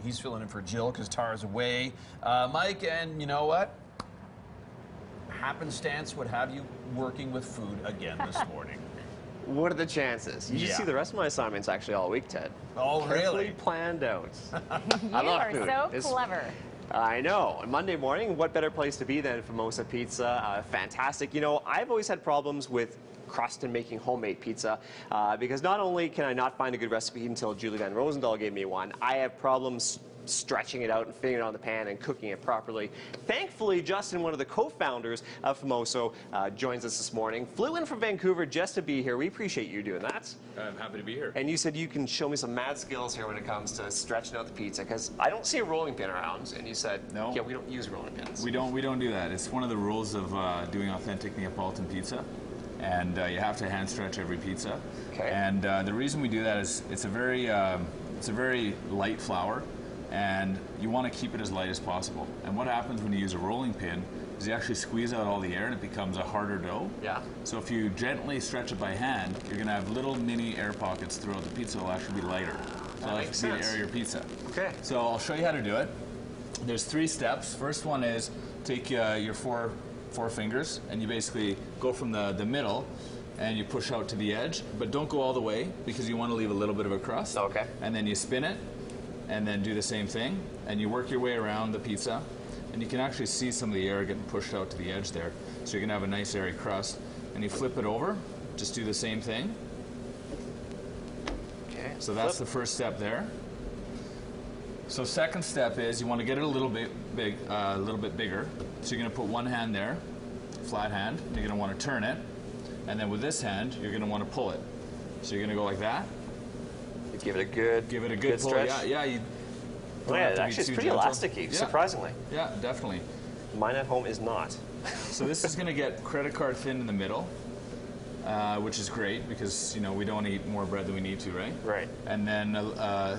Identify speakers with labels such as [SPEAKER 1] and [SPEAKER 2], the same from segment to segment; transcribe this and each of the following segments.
[SPEAKER 1] He's filling in for Jill because Tara's away. Mike, and you know what? Happenstance would have you working with food again this morning.
[SPEAKER 2] What are the chances? You should see the rest of my assignments actually all week, Ted.
[SPEAKER 1] Oh, really?
[SPEAKER 2] Carefully planned out.
[SPEAKER 3] You are so clever.
[SPEAKER 2] I know. On Monday morning, what better place to be than Famoso Pizza? Fantastic. You know, I've always had problems with crust and making homemade pizza because not only can I not find a good recipe until Julie Van Rosendahl gave me one, I have problems stretching it out and fitting it on the pan and cooking it properly. Thankfully, Justin, one of the co-founders of Famoso, joins us this morning. Flew in from Vancouver just to be here. We appreciate you doing that.
[SPEAKER 4] I'm happy to be here.
[SPEAKER 2] And you said you can show me some mad skills here when it comes to stretching out the pizza, because I don't see a rolling pin around. And you said,
[SPEAKER 4] no,
[SPEAKER 2] yeah, we don't use rolling pins.
[SPEAKER 4] We don't do that. It's one of the rules of doing authentic Neapolitan pizza. And you have to hand stretch every pizza.
[SPEAKER 2] Okay.
[SPEAKER 4] And the reason we do that is it's a very light flour, and you want to keep it as light as possible. And what happens when you use a rolling pin is you actually squeeze out all the air and it becomes a harder dough.
[SPEAKER 2] Yeah.
[SPEAKER 4] So if you gently stretch it by hand, you're going to have little mini air pockets throughout the pizza. It'll actually be lighter. So
[SPEAKER 2] That makes sense.
[SPEAKER 4] To air your pizza.
[SPEAKER 2] Okay.
[SPEAKER 4] So I'll show you how to do it. There's 3 steps. First one is take your four fingers and you basically go from the middle and you push out to the edge, but don't go all the way because you want to leave a little bit of a crust.
[SPEAKER 2] Okay.
[SPEAKER 4] And then you spin it and then do the same thing and you work your way around the pizza and you can actually see some of the air getting pushed out to the edge there. So you're going to have a nice airy crust and you flip it over, just do the same thing.
[SPEAKER 2] Okay.
[SPEAKER 4] So that's the first step there. So second step is you want to get it a little bit bigger. So you're going to put one hand there, flat hand, and you're going to want to turn it. And then with this hand, you're going to want to pull it. So you're going to go like that.
[SPEAKER 2] You give it a good pull.
[SPEAKER 4] Stretch.
[SPEAKER 2] Yeah.
[SPEAKER 4] Yeah, you don't
[SPEAKER 2] Yeah,
[SPEAKER 4] have to
[SPEAKER 2] actually,
[SPEAKER 4] be
[SPEAKER 2] it's
[SPEAKER 4] too
[SPEAKER 2] pretty
[SPEAKER 4] gentle.
[SPEAKER 2] elasticy,
[SPEAKER 4] Yeah.
[SPEAKER 2] surprisingly.
[SPEAKER 4] Yeah, definitely.
[SPEAKER 2] Mine at home is not.
[SPEAKER 4] So this is going to get credit card thin in the middle, which is great because, you know, we don't want to eat more bread than we need to, right?
[SPEAKER 2] Right.
[SPEAKER 4] And then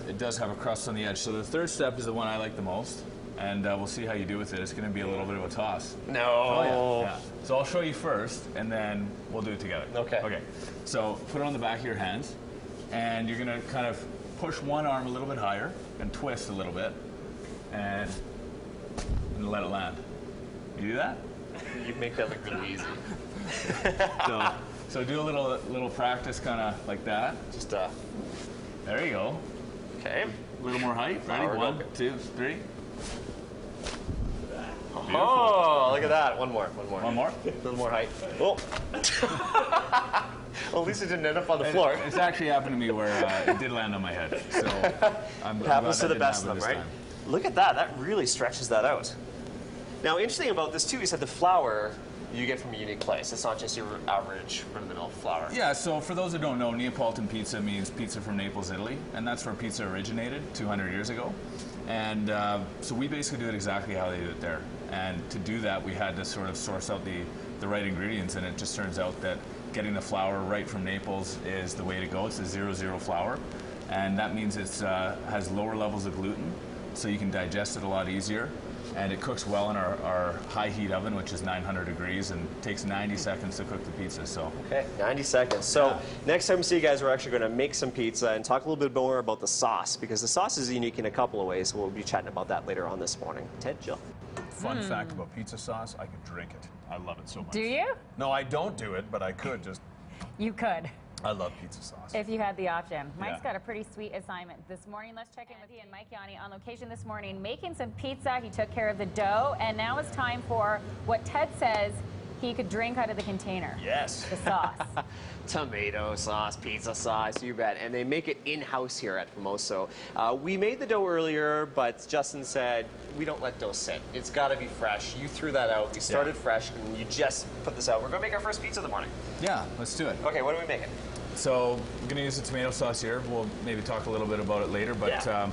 [SPEAKER 4] it does have a crust on the edge. So the third step is the one I like the most, and we'll see how you do with it. It's going to be a little bit of a toss.
[SPEAKER 2] No.
[SPEAKER 4] Oh, yeah. So I'll show you first, and then we'll do it together.
[SPEAKER 2] Okay.
[SPEAKER 4] Okay. So put it on the back of your hands, and you're going to kind of push one arm a little bit higher and twist a little bit, and let it land. You do that?
[SPEAKER 2] You make that look really easy.
[SPEAKER 4] So do a little practice, kind of like that.
[SPEAKER 2] Just
[SPEAKER 4] There you go.
[SPEAKER 2] okay.
[SPEAKER 4] A little more height. Ready?
[SPEAKER 2] Power
[SPEAKER 4] 1,
[SPEAKER 2] go.
[SPEAKER 4] 2, 3.
[SPEAKER 2] Oh, look at that. One more.
[SPEAKER 4] One more.
[SPEAKER 2] A little more height. Oh. Well, at least it didn't end up on the floor.
[SPEAKER 4] It's actually happened to me where it did land on my head. So I'm
[SPEAKER 2] It happens to
[SPEAKER 4] glad
[SPEAKER 2] the
[SPEAKER 4] that
[SPEAKER 2] best
[SPEAKER 4] didn't
[SPEAKER 2] of them,
[SPEAKER 4] happen
[SPEAKER 2] right?
[SPEAKER 4] this time.
[SPEAKER 2] Look at that. That really stretches that out. Now, interesting about this too, you said the flour you get from a unique place. It's not just your average run-of-the-mill flour.
[SPEAKER 4] Yeah, so for those who don't know, Neapolitan pizza means pizza from Naples, Italy, and that's where pizza originated 200 years ago. And so we basically do it exactly how they do it there. And to do that, we had to sort of source out the right ingredients, and it just turns out that getting the flour right from Naples is the way to go. It's a 0-0 flour, and that means it has lower levels of gluten, so you can digest it a lot easier. And it cooks well in our high heat oven, which is 900 degrees, and takes 90 seconds to cook the pizza. So
[SPEAKER 2] Okay, 90 seconds. So next time we see you guys, we're actually going to make some pizza and talk a little bit more about the sauce, because the sauce is unique in a couple of ways. We'll be chatting about that later on this morning. Ted, Jill.
[SPEAKER 1] Fun fact about pizza sauce, I could drink it. I love it so much.
[SPEAKER 3] Do you?
[SPEAKER 1] No, I don't do it, but I could just.
[SPEAKER 3] You could.
[SPEAKER 1] I love pizza sauce.
[SPEAKER 3] If you had the option. Mike's
[SPEAKER 1] Yeah.
[SPEAKER 3] got a pretty sweet assignment this morning. Let's check in with and Mike Yawney on location this morning, making some pizza. He took care of the dough, and now it's time for what Ted says he could drink out of the container.
[SPEAKER 1] Yes.
[SPEAKER 3] The sauce.
[SPEAKER 2] Tomato sauce, pizza sauce, you bet. And they make it in-house here at Famoso. We made the dough earlier, but Justin said, we don't let dough sit. It's got to be fresh. You threw that out. We started fresh, and you just put this out. We're going to make our first pizza in the morning.
[SPEAKER 4] yeah, let's do it.
[SPEAKER 2] Okay, what are we making?
[SPEAKER 4] So I'm going to use the tomato sauce here. We'll maybe talk a little bit about it later, but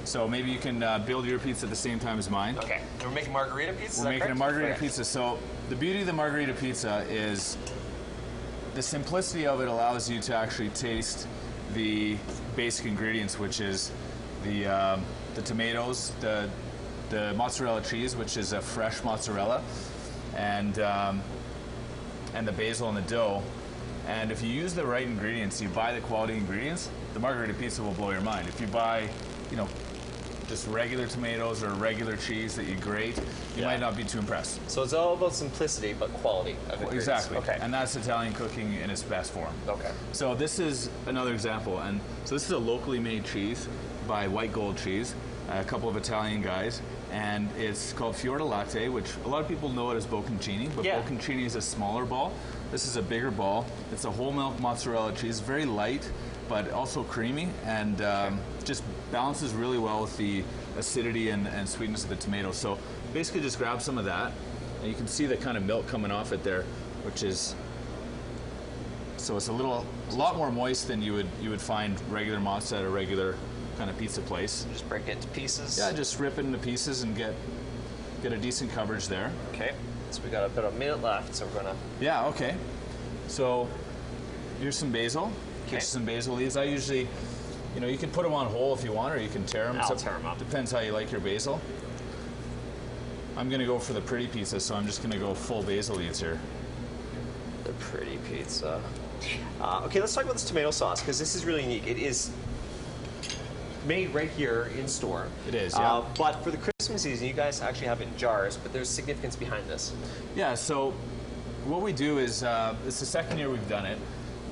[SPEAKER 4] so maybe you can build your pizza at the same time as mine.
[SPEAKER 2] Okay, and we're making margarita pizza?
[SPEAKER 4] We're making a margarita pizza. So the beauty of the margarita pizza is the simplicity of it allows you to actually taste the basic ingredients, which is the tomatoes, the mozzarella cheese, which is a fresh mozzarella, and the basil and the dough. And if you use the right ingredients, you buy the quality ingredients, the margarita pizza will blow your mind. If you buy, you know, just regular tomatoes or regular cheese that you grate, you might not be too impressed.
[SPEAKER 2] So it's all about simplicity, but quality of ingredients.
[SPEAKER 4] Exactly.
[SPEAKER 2] Okay.
[SPEAKER 4] And that's Italian cooking in its best form.
[SPEAKER 2] Okay.
[SPEAKER 4] So this is another example, and so this is a locally made cheese by White Gold Cheese, a couple of Italian guys, and it's called Fior di Latte, which a lot of people know it as bocconcini, but bocconcini is a smaller ball. This is a bigger ball. It's a whole milk mozzarella cheese, very light, but also creamy, and just balances really well with the acidity and sweetness of the tomatoes. So basically just grab some of that, and you can see the kind of milk coming off it there, which is, so it's a lot more moist than you would find regular mozz at a regular kind of pizza place.
[SPEAKER 2] Just break it into pieces.
[SPEAKER 4] Yeah, just rip it into pieces and get a decent coverage there.
[SPEAKER 2] Okay, so we got about a minute left, so we're gonna...
[SPEAKER 4] Yeah, okay. So here's some basil.
[SPEAKER 2] Okay.
[SPEAKER 4] Get some basil leaves. I usually, you can put them on whole if you want, or you can tear them.
[SPEAKER 2] I'll tear them up.
[SPEAKER 4] Depends how you like your basil. I'm gonna go for the pretty pizza, so I'm just gonna go full basil leaves here.
[SPEAKER 2] The pretty pizza. Okay, let's talk about this tomato sauce, because this is really unique. It is made right here in store.
[SPEAKER 4] It is, yeah.
[SPEAKER 2] But for the Christmas season, you guys actually have it in jars, but there's significance behind this.
[SPEAKER 4] Yeah, so what we do is, it's the second year we've done it.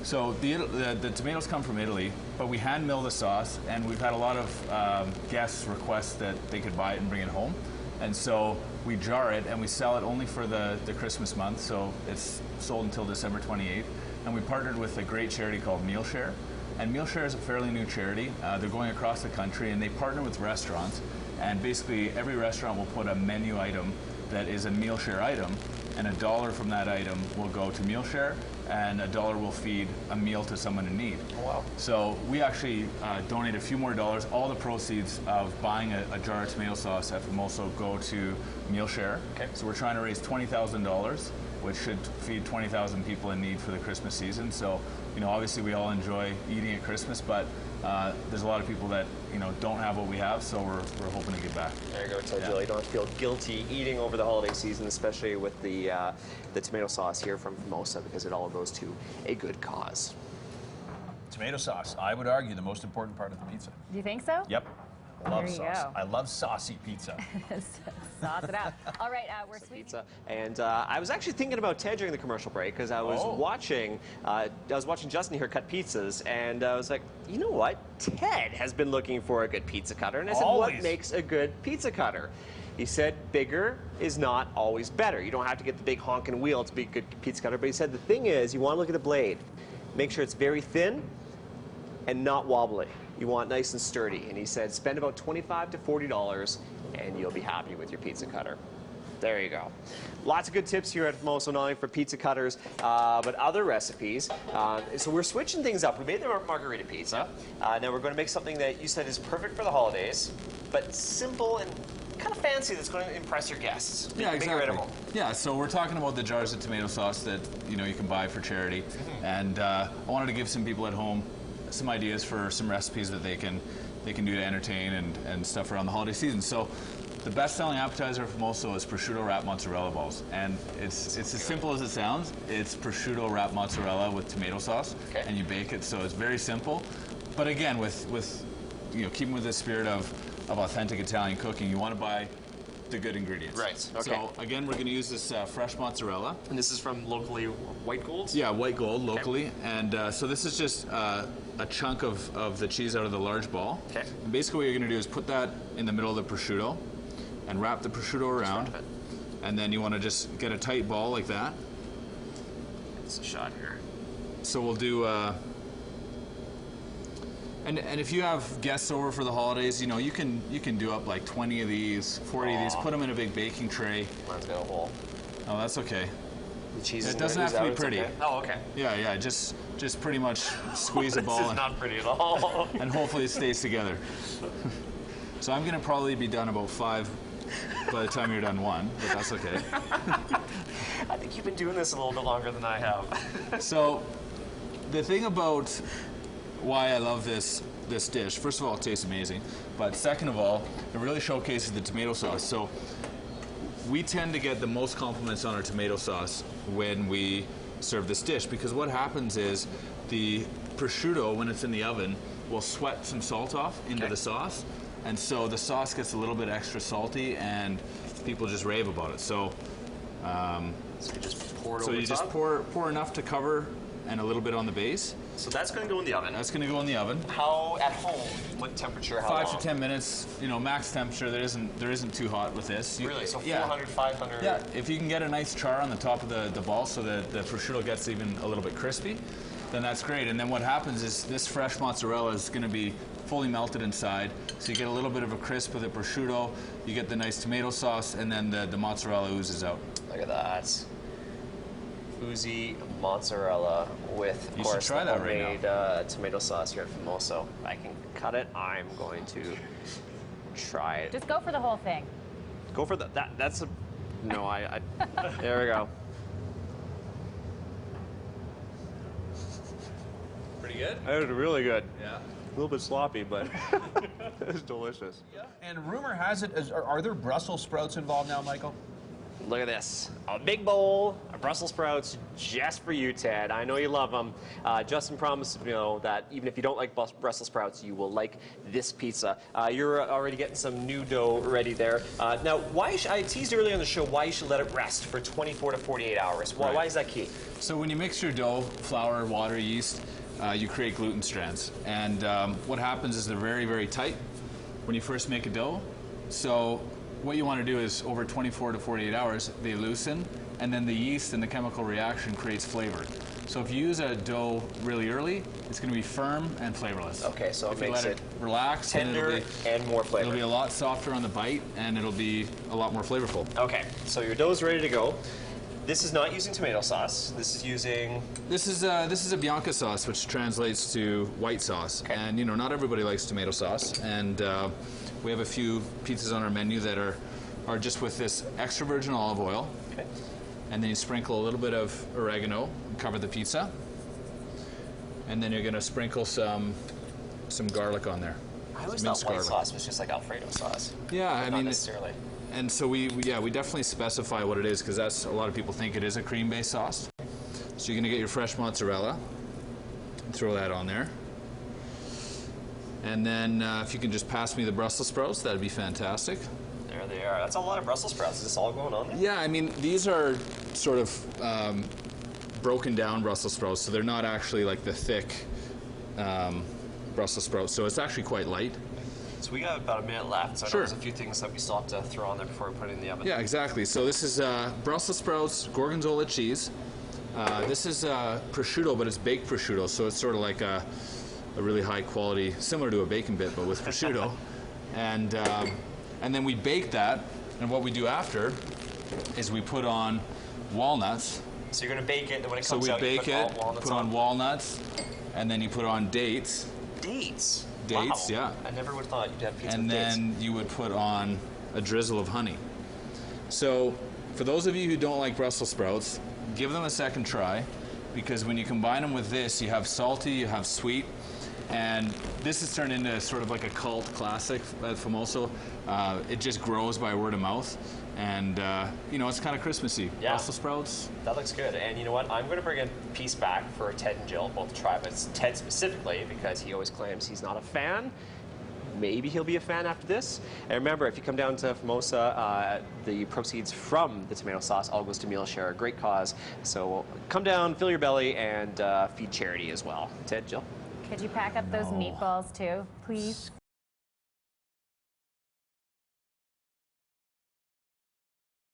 [SPEAKER 4] So the tomatoes come from Italy, but we hand mill the sauce, and we've had a lot of guests request that they could buy it and bring it home. And so we jar it, and we sell it only for the Christmas month, so it's sold until December 28th. And we partnered with a great charity called MealShare. And MealShare is a fairly new charity. They're going across the country, and they partner with restaurants. And basically, every restaurant will put a menu item that is a MealShare item, and $1 from that item will go to MealShare, and $1 will feed a meal to someone in need.
[SPEAKER 2] Oh, wow.
[SPEAKER 4] So we actually donate a few more dollars. All the proceeds of buying a jar of tomato sauce at Famoso go to MealShare.
[SPEAKER 2] Okay.
[SPEAKER 4] So we're trying to raise $20,000, which should feed 20,000 people in need for the Christmas season. So, obviously we all enjoy eating at Christmas, but there's a lot of people that don't have what we have, so we're hoping to give back.
[SPEAKER 2] There you go. So you really don't feel guilty eating over the holiday season, especially with the tomato sauce here from Famoso, because it all goes to a good cause.
[SPEAKER 1] Tomato sauce, I would argue, the most important part of the pizza.
[SPEAKER 3] Do you think so?
[SPEAKER 1] Yep. Love
[SPEAKER 3] There you
[SPEAKER 1] sauce.
[SPEAKER 3] go.
[SPEAKER 1] I love saucy pizza.
[SPEAKER 3] Sauce it out. All right, we're sweet.
[SPEAKER 2] Pizza. And I was actually thinking about Ted during the commercial break, because I was watching Justin here cut pizzas, and I was like, you know what? Ted has been looking for a good pizza cutter, and I said, what makes a good pizza cutter? He said bigger is not always better. You don't have to get the big honking wheel to be a good pizza cutter, but he said the thing is, you want to look at the blade. Make sure it's very thin and not wobbly. You want nice and sturdy. And he said, spend about $25 to $40 and you'll be happy with your pizza cutter. There you go. Lots of good tips here at Famoso, not only for pizza cutters, but other recipes. So we're switching things up. We made the margarita pizza. Now we're going to make something that you said is perfect for the holidays, but simple and kind of fancy, that's going to impress your guests.
[SPEAKER 4] Yeah, exactly.
[SPEAKER 2] Yeah,
[SPEAKER 4] so we're talking about the jars of tomato sauce that you can buy for charity, and I wanted to give some people at home some ideas for some recipes that they can do to entertain and stuff around the holiday season. So the best-selling appetizer from Famoso is prosciutto wrapped mozzarella balls, and it's as simple as it sounds. It's prosciutto wrapped mozzarella with tomato sauce, and you bake it. So it's very simple, but again, with keeping with the spirit of authentic Italian cooking, you want to buy the good ingredients.
[SPEAKER 2] Right. Okay.
[SPEAKER 4] So again, we're going to use this fresh mozzarella.
[SPEAKER 2] And this is from locally White Gold?
[SPEAKER 4] Yeah, White Gold locally. And so this is just a chunk of the cheese out of the large ball.
[SPEAKER 2] Okay.
[SPEAKER 4] And basically what you're going to do is put that in the middle of the prosciutto and wrap the prosciutto around. And then you want to just get a tight ball like that.
[SPEAKER 2] It's a shot here.
[SPEAKER 4] So we'll do... And if you have guests over for the holidays, you can do up like 20 of these, 40 of these, put them in a big baking tray.
[SPEAKER 2] Mine's got a hole.
[SPEAKER 4] Oh, that's okay.
[SPEAKER 2] The cheese
[SPEAKER 4] it doesn't have to be pretty.
[SPEAKER 2] Okay. Oh, okay.
[SPEAKER 4] Yeah, just pretty much squeeze a ball.
[SPEAKER 2] This is not pretty at all.
[SPEAKER 4] And hopefully it stays together. So I'm gonna probably be done about 5 by the time you're done 1, but that's okay.
[SPEAKER 2] I think you've been doing this a little bit longer than I have.
[SPEAKER 4] So the thing about why I love this dish, first of all, it tastes amazing, but second of all, it really showcases the tomato sauce. So we tend to get the most compliments on our tomato sauce when we serve this dish, because what happens is the prosciutto, when it's in the oven, will sweat some salt off into the sauce, And so the sauce gets a little bit extra salty, and people just rave about it. So,
[SPEAKER 2] So you just pour it
[SPEAKER 4] so
[SPEAKER 2] over
[SPEAKER 4] you
[SPEAKER 2] the
[SPEAKER 4] just
[SPEAKER 2] top?
[SPEAKER 4] pour enough to cover, and a little bit on the base.
[SPEAKER 2] So that's going to go in the oven.
[SPEAKER 4] That's going to go in the oven.
[SPEAKER 2] How at home? What temperature? How
[SPEAKER 4] 5
[SPEAKER 2] long?
[SPEAKER 4] to 10 minutes. You know, max temperature. There isn't too hot with this.
[SPEAKER 2] Really? So
[SPEAKER 4] yeah.
[SPEAKER 2] 400, 500?
[SPEAKER 4] Yeah. If you can get a nice char on the top of the ball, so that the prosciutto gets even a little bit crispy, then that's great. And then what happens is this fresh mozzarella is going to be fully melted inside, so you get a little bit of a crisp with the prosciutto. You get the nice tomato sauce, and then the mozzarella oozes out.
[SPEAKER 2] Look at that. Oozy mozzarella with, of course,
[SPEAKER 4] try
[SPEAKER 2] the
[SPEAKER 4] that right
[SPEAKER 2] homemade tomato sauce here at Famoso. If I can cut it, I'm going to try it.
[SPEAKER 3] Just go for the whole thing.
[SPEAKER 2] Go for that's a... No, I there we go.
[SPEAKER 4] Pretty good?
[SPEAKER 2] That was really good.
[SPEAKER 4] Yeah.
[SPEAKER 2] A little bit sloppy, but it's delicious.
[SPEAKER 1] And rumor has it, are there Brussels sprouts involved now, Michael?
[SPEAKER 2] Look at this. A big bowl of Brussels sprouts just for you, Ted. I know you love them. Justin promised, that even if you don't like Brussels sprouts, you will like this pizza. You're already getting some new dough ready there. Now, I teased earlier on the show why you should let it rest for 24 to 48 hours. Why is that key?
[SPEAKER 4] So when you mix your dough, flour, water, yeast, you create gluten strands. And what happens is they're very, very tight when you first make a dough. So what you want to do is over 24 to 48 hours, they loosen, and then the yeast and the chemical reaction creates flavor. So if you use a dough really early, it's going to be firm and flavorless.
[SPEAKER 2] Okay, so
[SPEAKER 4] if
[SPEAKER 2] it makes
[SPEAKER 4] you let it relax,
[SPEAKER 2] tender and more flavor.
[SPEAKER 4] It'll be a lot softer on the bite, and it'll be a lot more flavorful.
[SPEAKER 2] Okay, so your dough's ready to go. This is not using tomato sauce. This is using...
[SPEAKER 4] This is a Bianca sauce, which translates to white sauce.
[SPEAKER 2] Okay.
[SPEAKER 4] And not everybody likes tomato sauce. And we have a few pizzas on our menu that are just with this extra virgin olive oil.
[SPEAKER 2] Okay.
[SPEAKER 4] And then you sprinkle a little bit of oregano and cover the pizza. And then you're going to sprinkle some garlic on there.
[SPEAKER 2] I always
[SPEAKER 4] Minced
[SPEAKER 2] thought white
[SPEAKER 4] garlic.
[SPEAKER 2] sauce was just like Alfredo sauce.
[SPEAKER 4] Yeah, I
[SPEAKER 2] Not
[SPEAKER 4] mean,
[SPEAKER 2] necessarily.
[SPEAKER 4] and so we definitely specify what it is, because that's a lot of people think it is a cream-based sauce. So you're going to get your fresh mozzarella and throw that on there. And then if you can just pass me the Brussels sprouts, that'd be fantastic.
[SPEAKER 2] There they are. That's a lot of Brussels sprouts. Is this all going on there?
[SPEAKER 4] Yeah, I mean, these are sort of broken down Brussels sprouts, so they're not actually like the thick Brussels sprouts, so it's actually quite light.
[SPEAKER 2] So we got about a minute left, so I know
[SPEAKER 4] Sure.
[SPEAKER 2] there's a few things that we still have to throw on there before we put it in the oven.
[SPEAKER 4] Yeah, exactly. So this is Brussels sprouts, gorgonzola cheese. This is prosciutto, but it's baked prosciutto, so it's sort of like a really high quality, similar to a bacon bit, but with prosciutto. And then we bake that, and what we do after is we put on walnuts.
[SPEAKER 2] So you're going to bake it, and when it
[SPEAKER 4] So
[SPEAKER 2] comes
[SPEAKER 4] we
[SPEAKER 2] out, you
[SPEAKER 4] bake
[SPEAKER 2] put
[SPEAKER 4] it,
[SPEAKER 2] walnuts
[SPEAKER 4] put on walnuts, and then you put on dates.
[SPEAKER 2] Dates?
[SPEAKER 4] Dates,
[SPEAKER 2] Wow.
[SPEAKER 4] yeah.
[SPEAKER 2] I never would have thought you'd have pizza
[SPEAKER 4] And
[SPEAKER 2] with dates.
[SPEAKER 4] then you would put on a drizzle of honey. So for those of you who don't like Brussels sprouts, give them a second try, because when you combine them with this, you have salty, you have sweet, and this has turned into sort of like a cult classic at Famoso. It just grows by word of mouth, and it's kind of Christmassy.
[SPEAKER 2] Yeah.
[SPEAKER 4] Brussels sprouts.
[SPEAKER 2] That looks good. And you know what? I'm going to bring a piece back for Ted and Jill both to try, but it's Ted specifically because he always claims he's not a fan. Maybe he'll be a fan after this. And remember, if you come down to Famosa, the proceeds from the tomato sauce all goes to MealShare, a great cause. So come down, fill your belly, and feed charity as well. Ted, Jill?
[SPEAKER 3] Could you pack up those meatballs too, please?